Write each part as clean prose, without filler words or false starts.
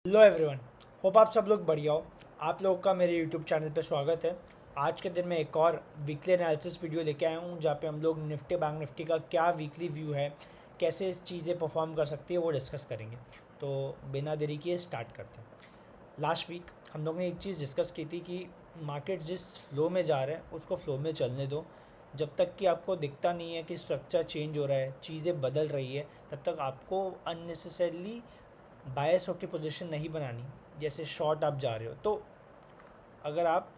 Hello everyone. Hope आप सब लोग बढ़िया हो। आप लोगों का मेरे यूट्यूब चैनल पे स्वागत है। आज के दिन मैं एक और वीकली एनालिसिस वीडियो लेके आया हूँ जहाँ पे हम लोग निफ्टी बैंक निफ्टी का क्या वीकली व्यू है, कैसे इस चीज़ें परफॉर्म कर सकती है वो डिस्कस करेंगे। तो बिना देरी किए स्टार्ट करते हैं। लास्ट वीक हम लोग ने एक चीज़ डिस्कस की थी कि मार्केट जिस फ्लो में जा रहा है उसको फ्लो में चलने दो। जब तक कि आपको दिखता नहीं है कि स्ट्रक्चर चेंज हो रहा है, चीज़ें बदल रही है, तब तक आपको अननेसेसरली बायस होकर पोजीशन नहीं बनानी। जैसे शॉर्ट आप जा रहे हो तो अगर आप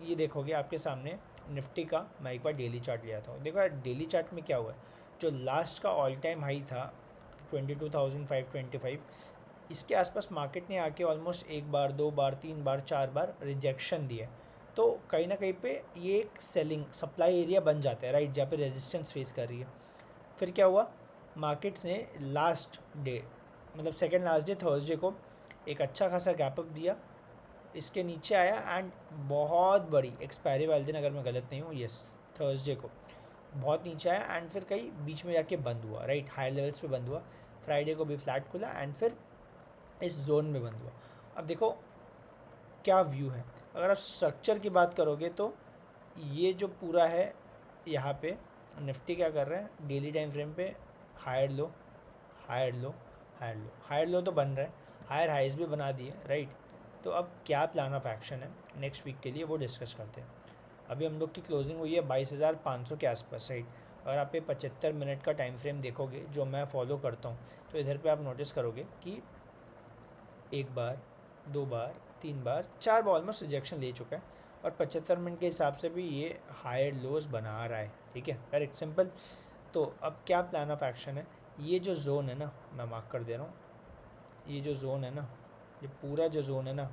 ये देखोगे आपके सामने निफ्टी का, मैं एक बार डेली चार्ट लिया था, देखो यार डेली चार्ट में क्या हुआ है। जो लास्ट का ऑल टाइम हाई था 22,525, इसके आसपास मार्केट ने आके ऑलमोस्ट एक बार, दो बार, तीन बार, चार बार रिजेक्शन दिया। तो कहीं ना कहीं पे ये एक सेलिंग सप्लाई एरिया बन जाता है, राइट, जहाँ पे रेजिस्टेंस फेस कर रही है। फिर क्या हुआ, मार्केट्स ने लास्ट डे, मतलब सेकेंड लास्ट डे थर्सडे को एक अच्छा खासा गैप अप दिया, इसके नीचे आया एंड बहुत बड़ी एक्सपायरी वाले दिन, अगर मैं गलत नहीं हूँ, यस, थर्सडे को बहुत नीचे आया एंड फिर कहीं बीच में जाके बंद हुआ, राइट, हाई लेवल्स पे बंद हुआ। फ्राइडे को भी फ्लैट खुला एंड फिर इस जोन में बंद हुआ। अब देखो क्या व्यू है। अगर आप स्ट्रक्चर की बात करोगे तो ये जो पूरा है, यहाँ पे निफ्टी क्या कर रहे हैं, डेली टाइम फ्रेम पे higher low, higher low, higher low, higher low तो बन रहा है, हायर हाइज भी बना दिए, राइट। तो अब क्या प्लान ऑफ एक्शन है नेक्स्ट वीक के लिए वो डिस्कस करते हैं। अभी हम लोग की क्लोजिंग हुई है 22,500 के आसपास, राइट। अगर आप ये 75 मिनट का टाइम फ्रेम देखोगे जो मैं फॉलो करता हूँ, तो इधर पे आप नोटिस करोगे कि एक बार, दो बार, तीन बार, चार बार ऑलमोस्ट रिजेक्शन ले चुका है और 75 मिनट के हिसाब से भी ये हायर लोज बना रहा है, ठीक है, करेक्ट, सिंपल। तो अब क्या प्लान ऑफ एक्शन है। ये जो जोन है ना, मैं मार्क कर दे रहा हूँ, ये जो जोन है ना, ये पूरा जो जोन है ना,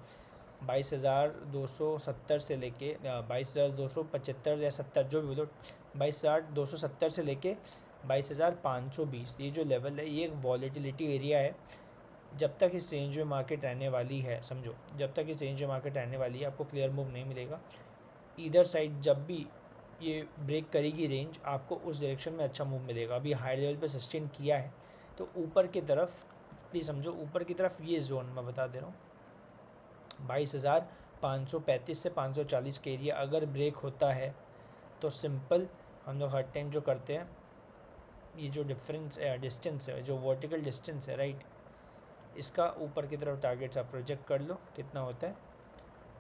22,270 से लेके 22,275 या 70, जो भी बोलो, 22,270 से लेके 22,520, ये जो लेवल है ये एक वॉलेटिलिटी एरिया है। जब तक इस रेंज में मार्केट रहने वाली है, समझो, जब तक इस रेंज में मार्केट रहने वाली है आपको क्लियर मूव नहीं मिलेगा। इधर साइड जब भी ये ब्रेक करेगी रेंज, आपको उस डायरेक्शन में अच्छा मूव मिलेगा। अभी हाई लेवल पे सस्टेन किया है तो ऊपर की तरफ, प्लीज़ समझो, ऊपर की तरफ ये जोन मैं बता दे रहा हूँ, 22,535 से 540 के एरिया अगर ब्रेक होता है तो सिंपल हम लोग हर टाइम जो करते हैं, ये जो डिफरेंस डिस्टेंस है, जो वर्टिकल डिस्टेंस है, राइट, इसका ऊपर की तरफ टारगेट्स आप प्रोजेक्ट कर लो कितना होता है,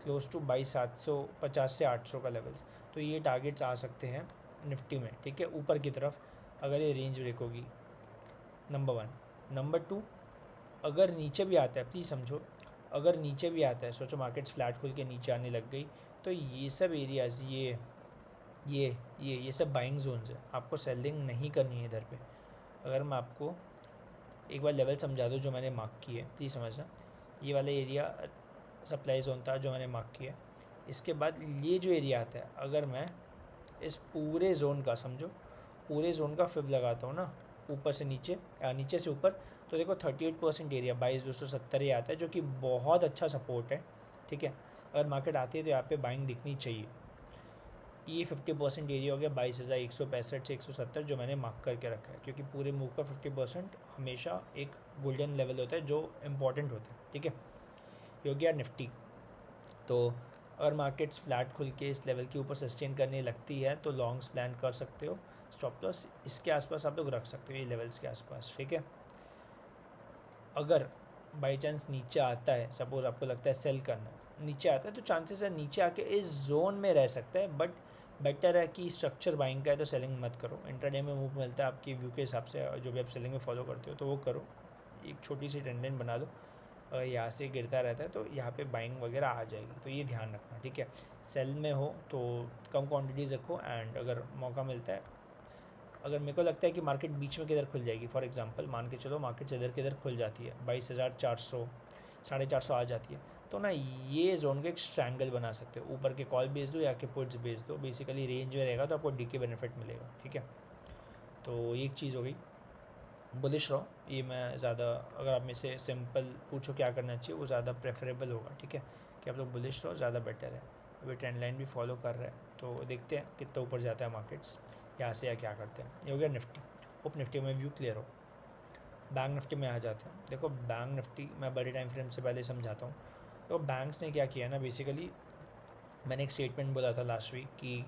क्लोज टू 22,750 से 800 का लेवल्स। तो ये टारगेट्स आ सकते हैं निफ्टी में, ठीक है, ऊपर की तरफ अगर ये रेंज ब्रेक होगी, नंबर वन। नंबर टू, अगर नीचे भी आता है, प्लीज़ समझो, अगर नीचे भी आता है, सोचो मार्केट्स फ्लैट खुल के नीचे आने लग गई, तो ये सब एरियाज़, ये सब बाइंग जोन्स है, आपको सेलिंग नहीं करनी है इधर पे। अगर मैं आपको एक बार लेवल समझा दूँ जो मैंने मार्क की है, प्लीज़ समझना, ये वाला एरिया सप्लाई जोन था जो मैंने मार्क किया। इसके बाद ये जो एरिया आता है, अगर मैं इस पूरे जोन का, समझो पूरे जोन का फिब लगाता हूँ ना, ऊपर से नीचे, नीचे से ऊपर, तो देखो 38% एरिया 22,270 ये आता है, जो कि बहुत अच्छा सपोर्ट है, ठीक है। अगर मार्केट आती है तो यहाँ पे बाइंग दिखनी चाहिए। ये 50% एरिया हो गया 22,165 से 170 जो मैंने मार्क करके रखा है, क्योंकि पूरे मूव का 50% हमेशा एक गोल्डन लेवल होता है जो इम्पॉर्टेंट होता है, ठीक है। ये हो गया निफ्टी। तो अगर मार्केट्स फ्लैट खुल के इस लेवल के ऊपर सस्टेन करने लगती है तो लॉन्ग्स प्लान कर सकते हो, स्टॉप लॉस इसके आसपास आप लोग रख सकते हो, ये लेवल्स के आसपास, ठीक है। अगर बाई चांस नीचे आता है, सपोज़ आपको लगता है सेल करना है, नीचे आता है तो चांसेस है नीचे आके इस जोन में रह सकता है, बट बेटर है कि स्ट्रक्चर बाइंग का है तो सेलिंग मत करो। इंट्राडे में मूव मिलता है आपकी व्यू के हिसाब से, जो भी आप सेलिंग में फॉलो करते हो तो वो करो, एक छोटी सी टेंडेंट बना दो, अगर यहाँ से गिरता रहता है तो यहाँ पे बाइंग वगैरह आ जाएगी, तो ये ध्यान रखना, ठीक है। सेल में हो तो कम क्वांटिटीज़ रखो एंड अगर मौका मिलता है, अगर मेरे को लगता है कि मार्केट बीच में किधर खुल जाएगी, फॉर एग्जांपल मान के चलो मार्केट इधर किधर खुल जाती है, 22,400, 450 आ जाती है, तो ना ये जोन का एक स्ट्रैंगल बना सकते हो, ऊपर के कॉल बेच दो या के पुट्स बेच दो, बेसिकली रेंज में रहेगा तो आपको डी के बेनिफिट मिलेगा, ठीक है। तो एक चीज़ हो गई, बुलिश रहो, ये मैं ज़्यादा, अगर आप में से सिंपल पूछो क्या करना चाहिए, वो ज़्यादा प्रेफरेबल होगा, ठीक है, कि आप लोग बुलिश रहो, ज़्यादा बेटर है। अभी ट्रेंड लाइन भी फॉलो कर रहे हैं तो देखते हैं कितना ऊपर जाता है मार्केट्स यहाँ से, या क्या करते हैं। ये हो गया निफ्टी। होप निफ्टी में व्यू क्लियर हो। बैंक निफ्टी में आ जाते हैं। देखो बैंक निफ्टी मैं बड़े टाइम फ्रेम से पहले समझाता हूँ। तो बैंक्स ने क्या किया ना, बेसिकली मैंने एक स्टेटमेंट बोला था लास्ट वीक कि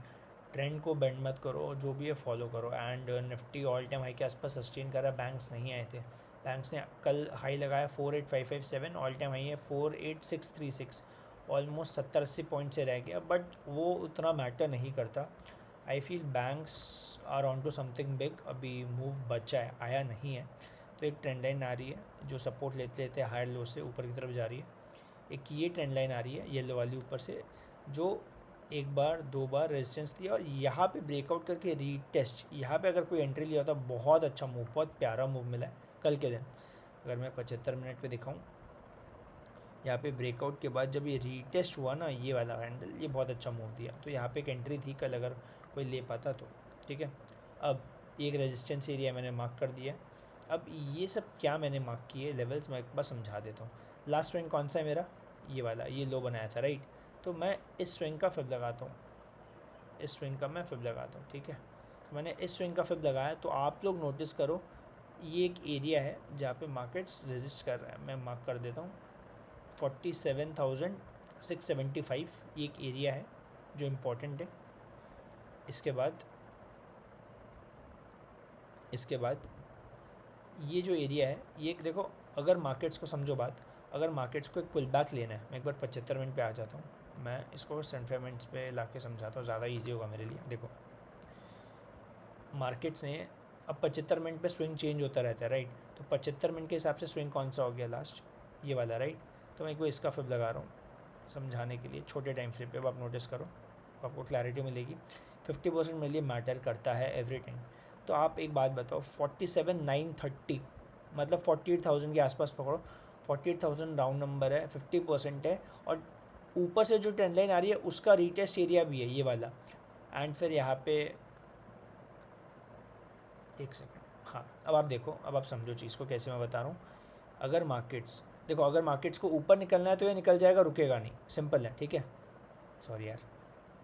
ट्रेंड को बेंड मत करो, जो भी है फॉलो करो। And Nifty all time high के आसपास सस्टेन करा, बैंक्स नहीं आए थे। बैंक्स ने कल हाई लगाया 48557, ऑल टाइम हाई है 48636, ऑलमोस्ट 70-80 पॉइंट से रह गया, बट वो उतना मैटर नहीं करता। I feel banks are on to something big. अभी मूव बचा है, आया नहीं है। तो एक ट्रेंड लाइन आ रही है जो सपोर्ट लेते लेते हायर लो से ऊपर की तरफ जा रही है। एक ये ट्रेंड लाइन आ रही है येलो वाली ऊपर से, जो एक बार दो बार रेजिस्टेंस दिया और यहाँ पे ब्रेकआउट करके रीटेस्ट, यहाँ पे अगर कोई एंट्री लिया होता बहुत अच्छा मूव, बहुत प्यारा मूव मिला है कल के दिन। अगर मैं 75 मिनट पे दिखाऊं, यहाँ पे ब्रेकआउट के बाद जब ये रीटेस्ट हुआ ना, ये वाला हैंडल, ये बहुत अच्छा मूव दिया। तो यहाँ पे एक एंट्री थी कल, अगर कोई ले पाता तो ठीक है। अब एक रेजिस्टेंस एरिया मैंने मार्क कर दिया। अब ये सब क्या मैंने मार्क किए लेवल्स, मैं एक बार समझा देता हूँ। लास्ट स्विंग कौन सा है मेरा, ये वाला, ये लो बनाया था राइट। तो मैं इस स्विंग का फिब लगाता हूँ, इस स्विंग का मैं फिब लगाता हूँ, ठीक है। तो मैंने इस स्विंग का फिब लगाया, तो आप लोग नोटिस करो ये एक एरिया है जहाँ पे मार्केट्स रेजिस्ट कर रहा है। मैं मार्क कर देता हूँ 47,675, ये एक एरिया है जो इम्पोर्टेंट है। इसके बाद ये जो एरिया है, ये देखो, अगर मार्केट्स को समझो बात, अगर मार्केट्स को एक पुल बैक लेना है, मैं एक बार 75 मिनट पे आ जाता हूँ। मैं इसको 75 मिनट्स पे ला के समझाता हूँ, ज़्यादा इजी होगा मेरे लिए। देखो मार्केट्स ने अब 75 मिनट पे स्विंग चेंज होता रहता है राइट। तो 75 मिनट के हिसाब से स्विंग कौन सा हो गया लास्ट, ये वाला राइट। तो मैं एक बार इसका फिब लगा रहा हूँ समझाने के लिए, छोटे टाइम फ्रेम पे। अब आप नोटिस करो, आपको क्लैरिटी मिलेगी। 50% मेरे लिए मैटर करता है एवरी टाइम। तो आप एक बात बताओ, 47,930 मतलब 48,000 के आसपास पकड़ो, 48,000 राउंड नंबर है, 50% है। और ऊपर से जो ट्रेंड लाइन आ रही है उसका रीटेस्ट एरिया भी है ये वाला। एंड फिर यहाँ पे एक सेकेंड, हाँ अब आप देखो, अब आप समझो चीज़ को कैसे मैं बता रहा हूँ। अगर मार्केट्स देखो, अगर मार्केट्स को ऊपर निकलना है तो ये निकल जाएगा, रुकेगा नहीं, सिंपल है, ठीक है। सॉरी यार,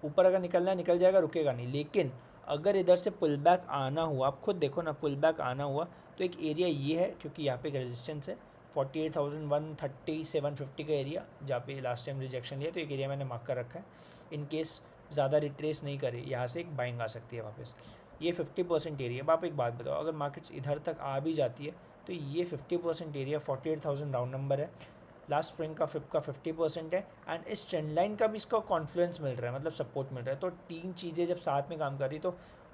ऊपर अगर निकलना है निकल जाएगा, रुकेगा नहीं। लेकिन अगर इधर से पुल बैक आना हुआ, आप खुद देखो ना, पुल बैक आना हुआ तो एक एरिया ये है, क्योंकि यहाँ पे एक रेजिस्टेंस है 48,130 750 का एरिया, जहाँ पे लास्ट टाइम रिजेक्शन लिया। तो एक एरिया मैंने मार्क कर रखा है, इन केस ज़्यादा रिट्रेस नहीं करे, यहाँ से एक बाइंग आ सकती है वापस। ये 50% एरिया। अब आप एक बात बताओ, अगर मार्केट्स इधर तक आ भी जाती है तो ये 50% एरिया 48,000 राउंड नंबर है, लास्ट स्विंग का फिप का 50% है, एंड इस ट्रेंड लाइन का भी इसका कॉन्फ्लुएंस मिल रहा है, मतलब सपोर्ट मिल रहा है। तो तीन चीज़ें जब साथ में काम कर रही, तो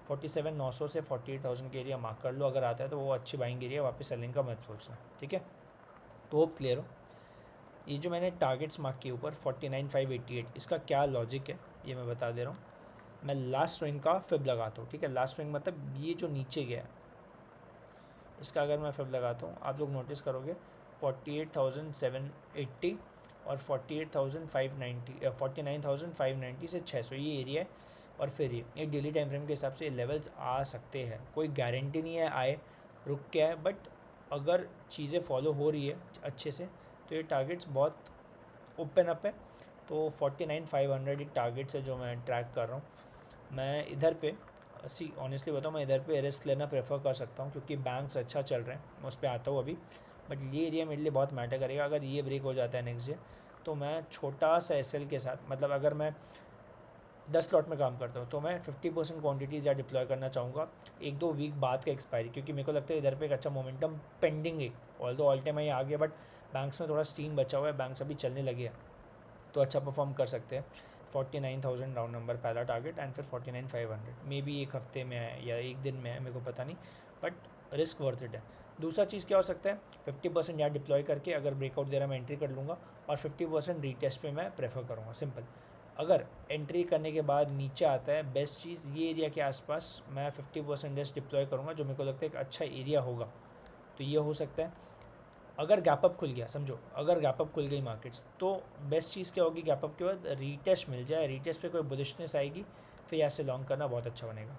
47,900 से 48,000 के एरिया मार्क कर लो। अगर आता है तो वो अच्छी बाइंग एरिया, वापस सेलिंग का मत सोचना, ठीक है। तो होप क्लियर हो। ये जो मैंने टारगेट्स मार्क किए ऊपर 49,588, इसका क्या लॉजिक है ये मैं बता दे रहा हूँ। मैं लास्ट स्विंग का फिब लगाता हूँ, ठीक है। लास्ट स्विंग मतलब ये जो नीचे गया, इसका अगर मैं फिब लगाता हूँ, आप लोग नोटिस करोगे 48,780 और 48,590, 49,590 से 600, ये एरिया है। और फिर ये डेली टाइम फ्रेम के हिसाब से लेवल्स आ सकते हैं, कोई गारंटी नहीं है आए, रुक के आए, बट अगर चीज़ें फॉलो हो रही है अच्छे से तो ये टारगेट्स बहुत ओपन अप है। तो 49,500 एक टारगेट्स है जो मैं ट्रैक कर रहा हूँ। मैं इधर पे ऑनेस्टली बताऊँ, मैं इधर पे रिस्क लेना प्रेफर कर सकता हूँ, क्योंकि बैंक्स अच्छा चल रहे हैं, मैं उस पर आता हूँ अभी। बट ये एरिया मेरे लिए बहुत मैटर करेगा। अगर ये ब्रेक हो जाता है नेक्स्ट डे, तो मैं छोटा सा एसएल के साथ, मतलब अगर मैं 10 लॉट में काम करता हूँ तो मैं 50% क्वांटिटीज़ या डिप्लॉय करना चाहूँगा 1-2 वीक बाद का एक्सपायरी, क्योंकि मेरे को लगता है इधर पे एक अच्छा मोमेंटम पेंडिंग है। ऑल टाइम हाई आ गया, बट बैंक्स में थोड़ा स्टीम बचा हुआ है, बैंक्स अभी चलने लगे हैं, तो अच्छा परफॉर्म कर सकते हैं। 49,000 राउंड नंबर पहला टारगेट, एंड फिर 49,500 मे बी एक हफ्ते में है या एक दिन में है, मेरे को पता नहीं, बट रिस्क वर्थ इट है। दूसरा चीज़ क्या हो सकता है, 50% यहाँ डिप्लॉय करके अगर ब्रेकआउट दे रहा मैं एंट्री कर लूँगा, और 50% रीटेस्ट पे मैं प्रेफर करूँगा, सिंपल। अगर एंट्री करने के बाद नीचे आता है, बेस्ट चीज़ ये एरिया के आसपास मैं 50% रिस्क डिप्लॉय करूँगा, जो मेरे को लगता है एक अच्छा एरिया होगा। तो ये हो सकता है अगर गैप अप खुल गया, समझो अगर गैप अप खुल गई मार्केट्स, तो बेस्ट चीज़ क्या होगी, गैप अप के बाद रीटेस्ट मिल जाए, रीटेस्ट पे कोई बुलिशनेस आएगी, फिर यहाँ से लॉन्ग करना बहुत अच्छा बनेगा।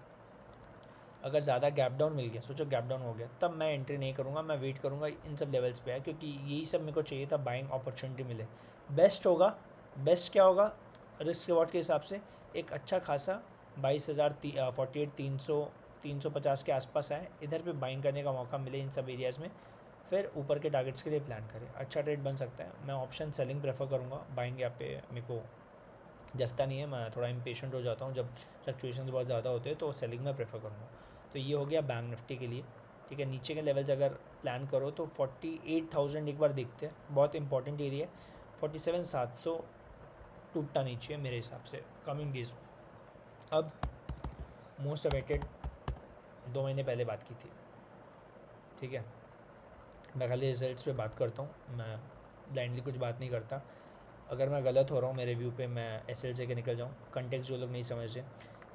अगर ज़्यादा गैप डाउन मिल गया, सोचो गैप डाउन हो गया, तब मैं एंट्री नहीं करूँगा, मैं वेट करूँगा इन सब लेवल्स पे है, क्योंकि यही सब मेरे को चाहिए था, बाइंग अपॉर्चुनिटी मिले। बेस्ट होगा, बेस्ट क्या होगा, रिस्क रिवॉर्ड के हिसाब से एक अच्छा खासा 22,000 48,300 350 के आसपास आए, इधर पे बाइंग करने का मौका मिले इन सब एरियाज़ में, फिर ऊपर के टारगेट्स के लिए प्लान करें, अच्छा ट्रेड बन सकता है। मैं ऑप्शन सेलिंग प्रेफर करूँगा, बाइंग यहाँ पे मेरे को जचता नहीं है, मैं थोड़ा इम्पेशेंट हो जाता हूँ जब फ्लक्चुएशंस बहुत ज़्यादा होते हैं, तो सेलिंग में प्रेफर करूँगा। तो ये हो गया बैंक निफ्टी के लिए, ठीक है। नीचे के लेवल्स अगर प्लान करो तो 48,000 एक बार देखते हैं, बहुत इंपॉर्टेंट एरिया है। 47,700 टूटना नहीं चाहिए मेरे हिसाब से कमिंग डेज। अब मोस्ट अवेटेड 2 महीने पहले बात की थी, ठीक है। मैं खाली रिजल्ट्स पे बात करता हूँ, मैं ब्लाइंडली कुछ बात नहीं करता। अगर मैं गलत हो रहा हूँ मेरे व्यू पे, मैं SL से के निकल जाऊँ। कंटेक्स्ट जो लोग नहीं समझ रहे,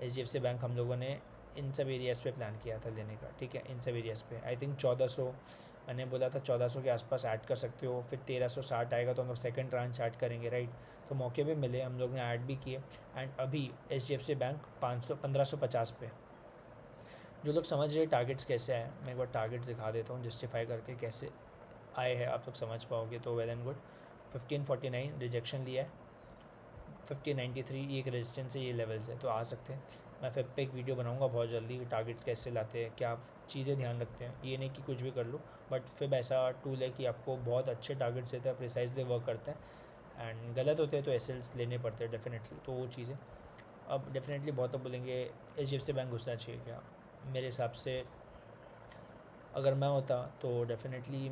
HDFC बैंक हम लोगों ने इन सब एरियाज़ पे प्लान किया था लेने का, ठीक है। इन सब एरियाज़ पे आई थिंक 1400, मैंने बोला था 1400 के आसपास ऐड कर सकते हो। फिर 1360 आएगा तो हम लोग सेकेंड ट्रांच ऐड करेंगे, राइट। तो मौके पे मिले, हम लोग ने ऐड भी किए। एंड अभी HDFC बैंक 1550 पे। जो लोग समझ रहे टारगेट्स कैसे आए, मैं एक बार टारगेट्स दिखा देता हूँ जस्टिफाई करके कैसे आए हैं, आप लोग समझ पाओगे तो वेल एंड गुड। 1549 रिजेक्शन लिया है, 1593 ये एक रेजिस्टेंस है, ये लेवल्स है, तो आ सकते हैं। मैं फिर पे एक वीडियो बनाऊंगा बहुत जल्दी, टारगेट्स कैसे लाते हैं, क्या चीज़ें ध्यान रखते हैं। ये नहीं कि कुछ भी कर लो, बट फिर ऐसा टूल है कि आपको बहुत अच्छे टारगेट्स देता है, प्रिसाइजली वर्क करता है। एंड गलत होते हैं तो SLs लेने पड़ते हैं डेफिनेटली, तो वो चीज़ें। अब डेफिनेटली बहुत लोग बोलेंगे HDFC बैंक घुसना चाहिए क्या। मेरे हिसाब से अगर मैं होता तो डेफिनेटली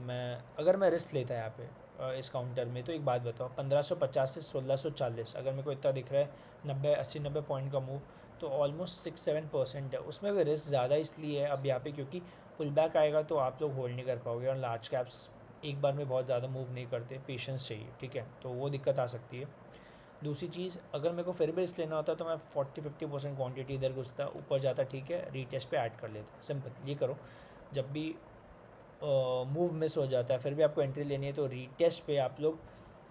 अगर मैं रिस्क लेता यहाँ पे इस काउंटर में, तो एक बात बताओ, 1550 से 1640 अगर मेरे को इतना दिख रहा है, 90-80-90 पॉइंट का मूव, तो ऑलमोस्ट 6-7% है। उसमें भी रिस्क ज़्यादा इसलिए है अब यहाँ पे क्योंकि पुल बैक आएगा तो आप लोग होल्ड नहीं कर पाओगे, और लार्ज कैप्स एक बार में बहुत ज़्यादा मूव नहीं करते, पेशेंस चाहिए, ठीक है। तो वो दिक्कत आ सकती है। दूसरी चीज़, अगर मेरे को फिर भी रिस्क लेना होता तो मैं 40-50% क्वांटिटी इधर घुसता, ऊपर जाता, ठीक है, रीटेस्ट पे ऐड कर लेता, सिंपल। ये करो, जब भी मूव मिस हो जाता है फिर भी आपको एंट्री लेनी है तो रीटेस्ट पे आप लोग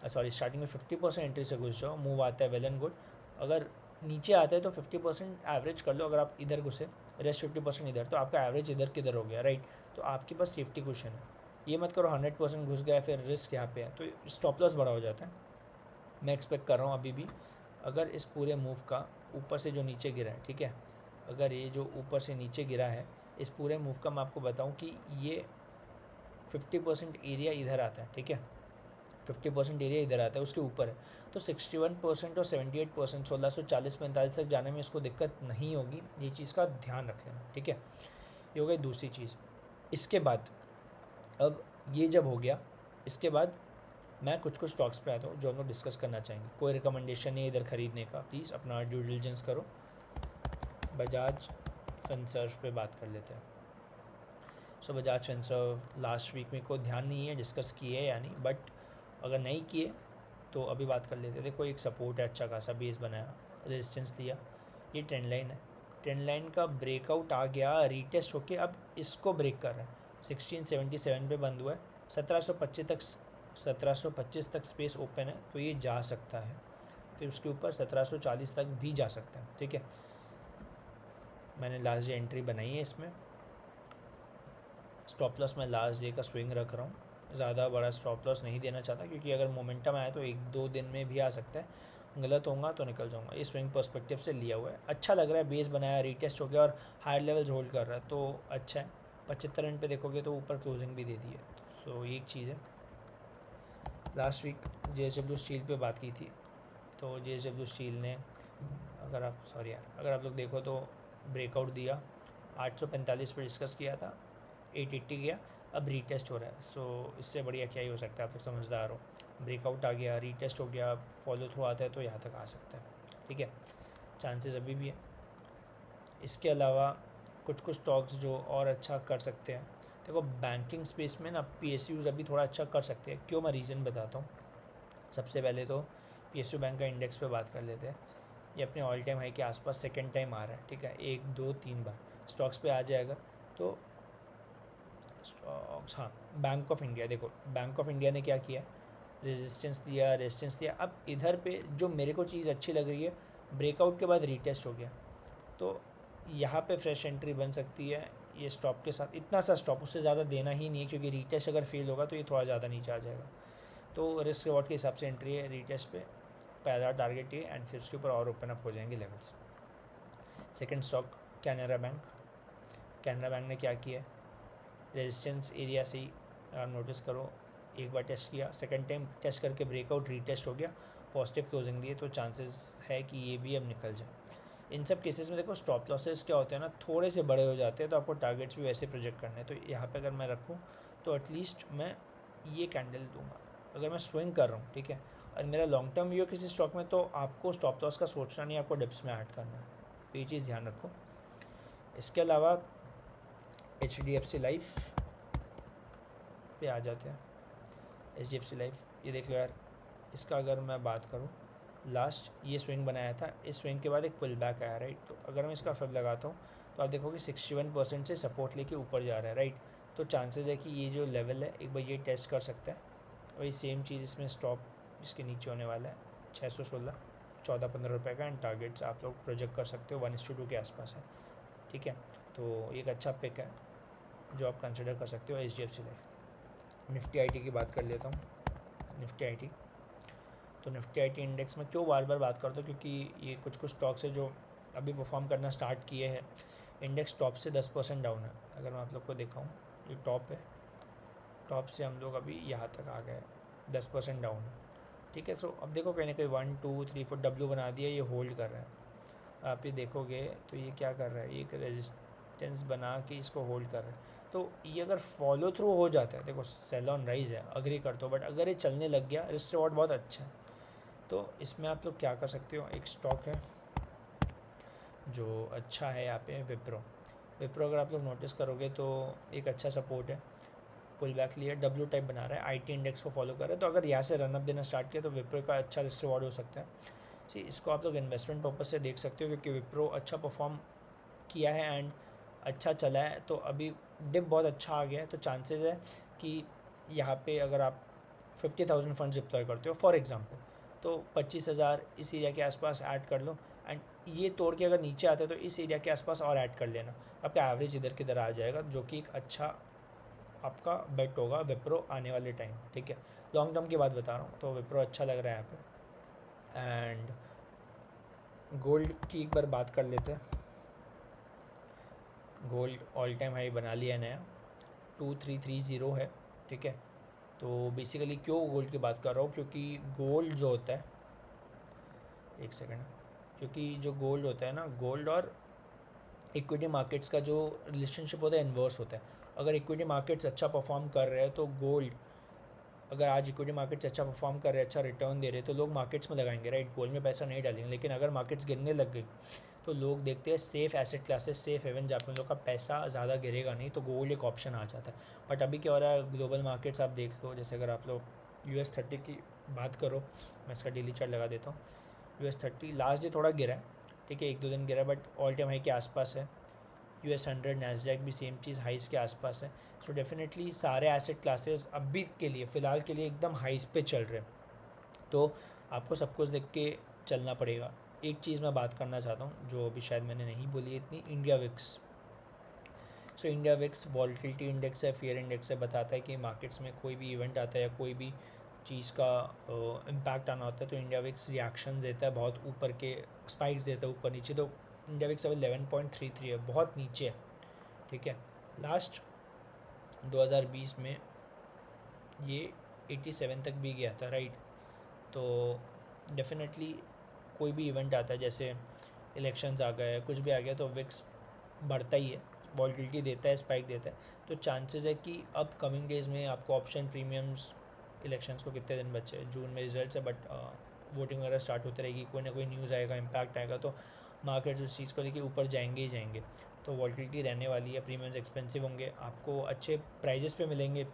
स्टार्टिंग में 50% एंट्री से घुस जाओ, मूव आता है वेल एंड गुड। अगर नीचे आता है तो 50% एवरेज कर लो, अगर आप इधर घुसे, रेस्ट 50% इधर, तो आपका एवरेज इधर किधर हो गया, राइट। तो आपके पास सेफ्टी क्वेश्चन है। ये मत करो 100% घुस गया फिर रिस्क यहाँ पे है, तो स्टॉप लॉस बड़ा हो जाता है। मैं एक्सपेक्ट कर रहा हूँ अभी भी, अगर इस पूरे मूव का ऊपर से जो नीचे गिरा है, ठीक है, अगर ये जो ऊपर से नीचे गिरा है, इस पूरे मूव का मैं आपको बताऊँ कि ये 50% एरिया इधर आता है, ठीक है, 50% एरिया इधर आता है, उसके ऊपर है। तो 61% और 78%, 1640-45 तक जाने में इसको दिक्कत नहीं होगी, ये चीज़ का ध्यान रख लेना, ठीक है। ये हो गई दूसरी चीज़। इसके बाद अब ये जब हो गया, इसके बाद मैं कुछ स्टॉक्स पे आता हूँ जो हम लोग डिस्कस करना चाहेंगे। कोई रिकमेंडेशन नहीं है इधर ख़रीदने का, प्लीज़ अपना ड्यू डिलिजेंस करो। बजाज फिनसर्व पे बात कर लेते हैं। सो बजाज फिनसर्व लास्ट वीक में कोई ध्यान नहीं है डिस्कस किए या नहीं, बट अगर नहीं किए तो अभी बात कर लेते हैं। देखो एक सपोर्ट है, अच्छा खासा बेस बनाया, रेजिस्टेंस लिया, ये ट्रेंड लाइन है। ट्रेंड लाइन का ब्रेकआउट आ गया, रीटेस्ट होके अब इसको ब्रेक कर रहा है। 1677 पे बंद हुआ है, 1725 तक स्पेस ओपन है, तो ये जा सकता है। फिर उसके ऊपर 1740 तक भी जा सकता है, ठीक है। मैंने लास्ट डे एंट्री बनाई है इसमें। स्टॉप लॉस मैं लास्ट डे का स्विंग रख रहा हूँ, ज़्यादा बड़ा स्टॉप लॉस नहीं देना चाहता क्योंकि अगर मोमेंटम आया तो 1-2 दिन में भी आ सकता है, गलत होगा तो निकल जाऊँगा। ये स्विंग पर्सपेक्टिव से लिया हुआ है, अच्छा लग रहा है, बेस बनाया, रीटेस्ट हो गया और हायर लेवल्स होल्ड कर रहा है, तो अच्छा है। 75 रन पे देखोगे तो ऊपर क्लोजिंग भी दे दी है, सो ये एक चीज़ है। लास्ट वीक JSW स्टील पे बात की थी, तो JSW स्टील ने अगर आप लोग देखो तो ब्रेकआउट दिया, 845 पे डिस्कस किया था, 880 गया, अब रीटेस्ट हो रहा है। सो इससे बढ़िया क्या ही हो सकता है, आप लोग समझदार हो। ब्रेकआउट आ गया, रीटेस्ट हो गया, फॉलो थ्रू आता है तो यहाँ तक आ सकता है, ठीक है, चांसेस अभी भी है। इसके अलावा कुछ स्टॉक्स जो और अच्छा कर सकते हैं, देखो बैंकिंग स्पेस में ना PSUs अभी थोड़ा अच्छा कर सकते हैं। क्यों, मैं रीज़न बताता हूँ। सबसे पहले तो PSU बैंक का इंडेक्स पे बात कर लेते हैं। ये अपने ऑल टाइम हाई के आसपास सेकेंड टाइम आ रहा है, ठीक है, 1-2-3 बार स्टॉक्स पे आ जाएगा। तो स्टॉक्स, हाँ, बैंक ऑफ इंडिया, देखो बैंक ऑफ इंडिया ने क्या किया, रेजिस्टेंस दिया। अब इधर पे जो मेरे को चीज़ अच्छी लग रही है, ब्रेकआउट के बाद रीटेस्ट हो गया, तो यहाँ पे फ्रेश एंट्री बन सकती है। ये स्टॉप के साथ इतना सा स्टॉप, उससे ज़्यादा देना ही नहीं है क्योंकि रीटेस्ट अगर फेल होगा तो ये थोड़ा ज़्यादा नीचे आ जाएगा। तो रिस्क रिवॉर्ड के हिसाब से एंट्री है रीटेस्ट पे, पहला टारगेट ये, एंड फिर उसके ऊपर और ओपन अप हो जाएंगे levels. Second stock Canara bank. Canara bank ने क्या किया, रेजिस्टेंस एरिया से ही आप नोटिस करो, एक बार टेस्ट किया, सेकंड टाइम टेस्ट करके ब्रेकआउट रीटेस्ट हो गया, पॉजिटिव क्लोजिंग दिए, तो चांसेस है कि ये भी अब निकल जाए। इन सब केसेस में देखो स्टॉप लॉसेस क्या होते हैं ना, थोड़े से बड़े हो जाते हैं, तो आपको टारगेट्स भी वैसे प्रोजेक्ट करने हैं। तो यहाँ पे अगर मैं रखूँ तो एटलीस्ट मैं ये कैंडल दूंगा अगर मैं स्विंग कर रहा हूँ, ठीक है। और मेरा लॉन्ग टर्म व्यू किसी स्टॉक में, तो आपको स्टॉप लॉस का सोचना नहीं, आपको डिप्स में ऐड करना है, तो ये चीज़ ध्यान रखो। इसके अलावा HDFC लाइफ पे आ जाते हैं। HDFC लाइफ ये देख लो यार, इसका अगर मैं बात करूँ, लास्ट ये स्विंग बनाया था, इस स्विंग के बाद एक पुल बैक आया, राइट। तो अगर मैं इसका फिर लगाता हूँ तो आप देखोगे 61% से सपोर्ट लेके ऊपर जा रहा है, राइट। तो चांसेस है कि ये जो लेवल है एक बार ये टेस्ट कर सकता है। वही सेम चीज़ इसमें स्टॉप इसके नीचे होने वाला है 616, 14-15 रुपये का। एंड टारगेट्स आप लोग प्रोजेक्ट कर सकते हो 1:2 के आसपास है, ठीक है। तो एक अच्छा पिक है जो आप कंसिडर कर सकते हो HDFC लाइफ। निफ्टी IT की बात कर लेता हूँ। निफ्टी IT, तो निफ्टी IT इंडेक्स में क्यों बार बार बात करता हूँ, क्योंकि ये कुछ स्टॉक्स है जो अभी परफॉर्म करना स्टार्ट किए हैं। इंडेक्स टॉप से 10% डाउन है। अगर मैं आप लोग को दिखाऊँ, ये टॉप है, टॉप से हम लोग अभी यहाँ तक आ गए, 10% डाउन है, ठीक है। सो अब देखो कहीं ना कहीं 1 2 3 4 W बना दिया, ये होल्ड कर रहा है। आप ये देखोगे तो ये क्या कर रहा है, एक रेजिस्टेंस बना के इसको होल्ड कर रहा है। तो ये अगर फॉलो थ्रू हो जाता है, देखो सेल ऑन राइज है, अग्री करते हो, बट अगर ये चलने लग गया, रिस्क रिवॉर्ड बहुत अच्छा है। तो इसमें आप लोग क्या कर सकते हो, एक स्टॉक है जो अच्छा है यहाँ पे, विप्रो अगर आप लोग नोटिस करोगे तो एक अच्छा सपोर्ट है, पुल बैक लिया, W टाइप बना रहा है, IT इंडेक्स को फॉलो कर रहा है। तो अगर यहाँ से रनअप देना स्टार्ट किया तो विप्रो का अच्छा रिस्क रिवॉर्ड हो सकता है। सी इसको आप लोग इन्वेस्टमेंट पर्पज से देख सकते हो, क्योंकि विप्रो अच्छा परफॉर्म किया है एंड अच्छा चला है। तो अभी डिप बहुत अच्छा आ गया है, तो चांसेस है कि यहाँ पे अगर आप 50,000 फंड्स डिप्लॉय करते हो फॉर एग्जांपल, तो 25,000 इस एरिया के आसपास ऐड कर लो। एंड ये तोड़ के अगर नीचे आते हैं तो इस एरिया के आसपास और ऐड कर लेना, आपका एवरेज इधर किधर आ जाएगा, जो कि एक अच्छा आपका बेट होगा विप्रो आने वाले टाइम, ठीक है। लॉन्ग टर्म की बात बता रहा हूँ, तो विप्रो अच्छा लग रहा है यहाँ पे। एंड गोल्ड की एक बार बात कर लेते हैं। गोल्ड ऑल टाइम हाई बना लिया नया, 2330 है, ठीक है। तो बेसिकली क्यों गोल्ड की बात कर रहा हूँ, क्योंकि गोल्ड जो होता है, एक सेकेंड, क्योंकि जो गोल्ड होता है ना, गोल्ड और इक्विटी मार्केट्स का जो रिलेशनशिप होता है इन्वर्स होता है। अगर इक्विटी मार्केट्स अच्छा परफॉर्म कर रहे हैं तो गोल्ड, अगर आज इक्विटी मार्केट्स अच्छा परफॉर्म कर रहे हैं, अच्छा रिटर्न दे रहे हैं, तो लोग मार्केट्स में लगाएंगे, राइट, गोल्ड में पैसा नहीं डालेंगे। लेकिन अगर मार्केट्स गिरने लग गई तो लोग देखते हैं safe asset classes, safe haven, जहाँ पे लोग का पैसा ज़्यादा गिरेगा नहीं, तो गोल्ड एक ऑप्शन आ जाता है। बट अभी क्या हो रहा है, ग्लोबल मार्केट्स आप देख लो, जैसे अगर आप लोग US30 की बात करो, मैं इसका डेली चार्ट लगा देता हूँ। US30 लास्ट डे थोड़ा गिरा है, ठीक है, 1-2 दिन गिरा, बट ऑल टाइम हाई के आसपास है। US100 नैस्डैक भी सेम चीज़ हाइस के आसपास है। सो डेफिनेटली सारे एसेट क्लासेस अभी के लिए, फ़िलहाल के लिए एकदम हाइस पे चल रहे हैं। तो आपको सब कुछ देख के चलना पड़ेगा। एक चीज़ मैं बात करना चाहता हूँ जो अभी शायद मैंने नहीं बोली इतनी, India VIX. So India VIX volatility index है, फियर इंडेक्स है, बताता है कि मार्केट्स में कोई भी इवेंट आता है या कोई भी चीज़ का इम्पैक्ट आना होता है तो इंडिया विक्स रिएक्शन देता है, बहुत ऊपर के स्पाइक्स देता है ऊपर नीचे। तो इंडिया विक्स अभी 11.33 है, बहुत नीचे है, ठीक है। लास्ट 2020 में ये 87 तक भी गया था, राइट। तो डेफिनेटली कोई भी इवेंट आता है, जैसे इलेक्शंस आ गए, कुछ भी आ गया, तो विक्स बढ़ता ही है, वॉलेटिलिटी देता है, स्पाइक देता है। तो चांसेस है कि अब कमिंग डेज़ में आपको ऑप्शन प्रीमियम्स, इलेक्शंस को कितने दिन बचे, जून में रिजल्ट्स है, बट वोटिंग वगैरह स्टार्ट होती रहेगी, कोई ना कोई न्यूज़ आएगा, इम्पैक्ट आएगा, तो मार्केट्स उस चीज़ को लेके ऊपर जाएंगे ही जाएंगे। तो वॉलेटिलिटी रहने वाली है, प्रीमियम्स एक्सपेंसिव होंगे, आपको अच्छे प्राइजेस पे मिलेंगे,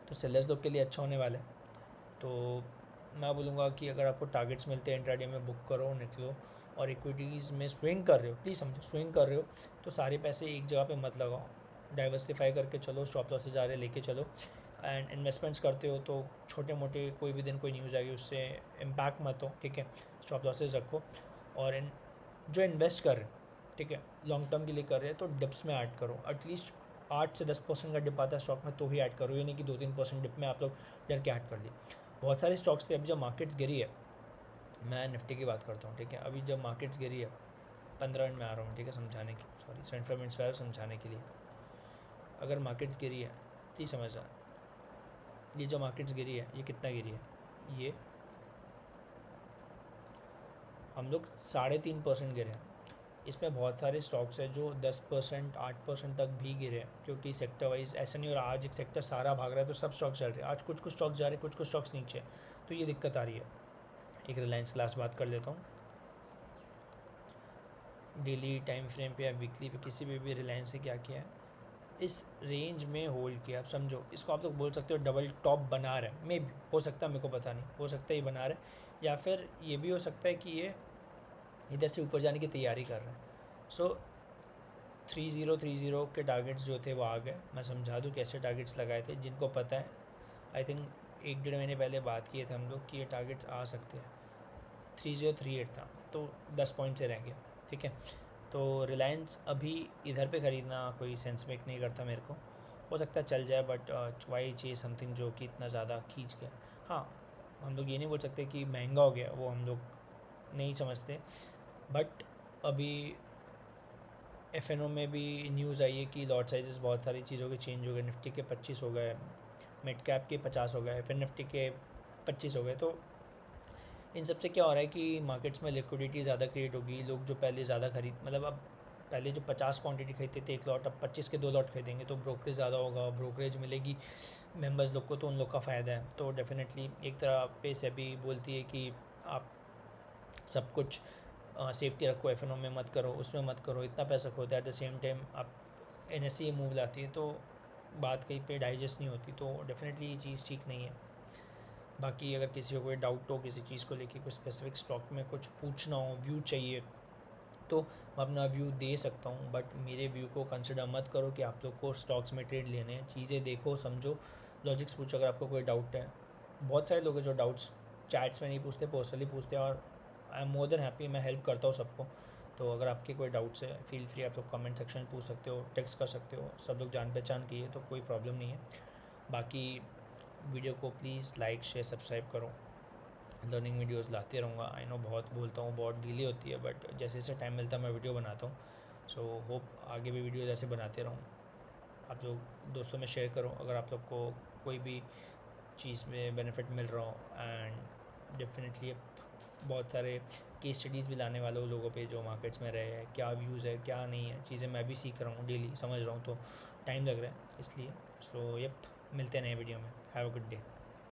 तो सेलर्स लोग के लिए अच्छा होने वाला है। तो मैं बोलूँगा कि अगर आपको टारगेट्स मिलते हैं इंट्राडे में, बुक करो, निकलो। और इक्विटीज़ में स्विंग कर रहे हो, प्लीज़ समझो, स्विंग कर रहे हो तो सारे पैसे एक जगह पे मत लगाओ, डाइवर्सिफाई करके चलो, स्टॉप लॉसेज आ रहे लेके चलो। एंड इन्वेस्टमेंट्स करते हो तो छोटे मोटे कोई भी दिन कोई न्यूज़ आएगी उससे इम्पैक्ट मत हो, ठीक है, स्टॉप लॉसेज रखो। और जो इन्वेस्ट कर रहे हो, ठीक है, लॉन्ग टर्म के लिए कर रहे हैं, तो डिप्स में ऐड करो। एटलीस्ट 8 से 10% का डिप आता है स्टॉक में तो ही ऐड करो, ये नहीं कि 2-3% डिप में आप लोग डर के ऐड कर लिए। बहुत सारे स्टॉक्स थे, अभी जब मार्केट्स गिरी है, मैं निफ्टी की बात करता हूँ, ठीक है, अभी जब मार्केट्स गिरी है, 15 मिनट में आ रहा हूँ, ठीक है, समझाने की, सॉरी 75 मिनट्स पे आया समझाने के लिए। अगर मार्केट्स गिरी है, प्लीज़ समझना, ये जो मार्केट्स गिरी है, ये कितना गिरी है, ये हम लोग 3.5% गिरे हैं। इसमें बहुत सारे स्टॉक्स हैं जो 10%, 8% तक भी गिरे हैं, क्योंकि सेक्टर वाइज ऐसा नहीं हो रहा आज एक सेक्टर सारा भाग रहा है तो सब स्टॉक्स चल रहे हैं। आज कुछ कुछ स्टॉक्स जा रहे हैं, कुछ कुछ स्टॉक्स नीचे, तो ये दिक्कत आ रही है। एक रिलायंस क्लास बात कर लेता हूँ, डेली टाइम फ्रेम पे या वीकली पे किसी भी रिलायंस से क्या किया है, इस रेंज में होल्ड किया। आप समझो इसको आप लोग बोल सकते हो डबल टॉप बना रहा है, मे भी हो सकता है, मेरे को पता नहीं, हो सकता है ये बना रहा है, या फिर ये भी हो सकता है कि ये इधर से ऊपर जाने की तैयारी कर रहे हैं। सो 3030 के टारगेट्स जो थे वो आ गए। मैं समझा दूँ कैसे टारगेट्स लगाए थे, जिनको पता है आई थिंक 1-1.5 महीने पहले बात किए थे हम लोग कि ये टारगेट्स आ सकते हैं। 3038 था, तो 10 पॉइंट से रह गया, ठीक है। तो रिलायंस अभी इधर पे ख़रीदना कोई सेंस मेक नहीं करता मेरे को, हो सकता है चल जाए, बट वाई चाहिए समथिंग जो कि इतना ज़्यादा खींच गया। हाँ, हम लोग ये नहीं बोल सकते कि महंगा हो गया, वो हम लोग नहीं समझते, बट अभी एफ में भी न्यूज़ आई है कि लॉट साइजेस बहुत सारी चीज़ों के चेंज हो गए। निफ्टी के 25 हो गए, मिड कैप के 50 हो गए, फिर निफ्टी के 25 हो गए। तो इन सब से क्या हो रहा है कि मार्केट्स में लिक्विडिटी ज़्यादा क्रिएट होगी। लोग जो पहले ज़्यादा खरीद, मतलब अब पहले जो 50 क्वांटिटी खरीदते थे एक लॉट, अब 25 के 2 लॉट खरीदेंगे, तो ब्रोकरेज ज़्यादा होगा, ब्रोकरेज मिलेगी मेंबर्स लोग को, तो उन लोग का फ़ायदा है। तो डेफिनेटली एक तरह पे सेबी बोलती है कि आप सब कुछ सेफ्टी रखो, एफ में मत करो, उसमें मत करो, इतना पैसा खोते। एट द सेम टाइम आप एन मूव लाती है, तो बात कहीं पे डाइजेस्ट नहीं होती, तो डेफिनेटली ये चीज़ ठीक नहीं है। बाकी अगर किसी को कोई डाउट हो किसी चीज़ को लेके, कुछ स्पेसिफिक स्टॉक में कुछ पूछना हो, व्यू चाहिए, तो मैं अपना व्यू दे सकता हूँ, बट मेरे व्यू को कंसिडर मत करो कि आप लोग को स्टॉक्स में ट्रेड लेने हैं। चीज़ें देखो, समझो, लॉजिक्स पूछो अगर आपको कोई डाउट है। बहुत सारे लोग हैं जो डाउट्स चैट्स में नहीं पूछते, पर्सनली पूछते हैं, और I am more than happy, मैं हेल्प करता हूँ सबको। तो अगर आपके कोई डाउट्स है, फील फ्री, आप लोग कमेंट सेक्शन में पूछ सकते हो, टेक्स्ट कर सकते हो, सब लोग जान पहचान की है तो कोई प्रॉब्लम नहीं है। बाकी वीडियो को प्लीज़ लाइक शेयर सब्सक्राइब करो, लर्निंग वीडियोस लाते रहूँगा। आई नो बहुत बोलता हूँ, बहुत डिले होती है, बट जैसे जैसे टाइम मिलता है मैं वीडियो बनाता हूँ। सो होप आगे भी वीडियो ऐसे बनाते रहूँ। आप लोग दोस्तों में शेयर करो अगर आप लोग को कोई भी चीज़ में बेनिफिट मिल रहा हो। एंड डेफिनेटली बहुत सारे केस स्टडीज़ भी लाने वाले हो लोगों पे जो मार्केट्स में रहे हैं, क्या व्यूज़ है क्या नहीं है, चीज़ें मैं भी सीख रहा हूँ, डेली समझ रहा हूँ, तो टाइम लग रहा है इसलिए। सो यप, मिलते हैं नए वीडियो में। Have a good day.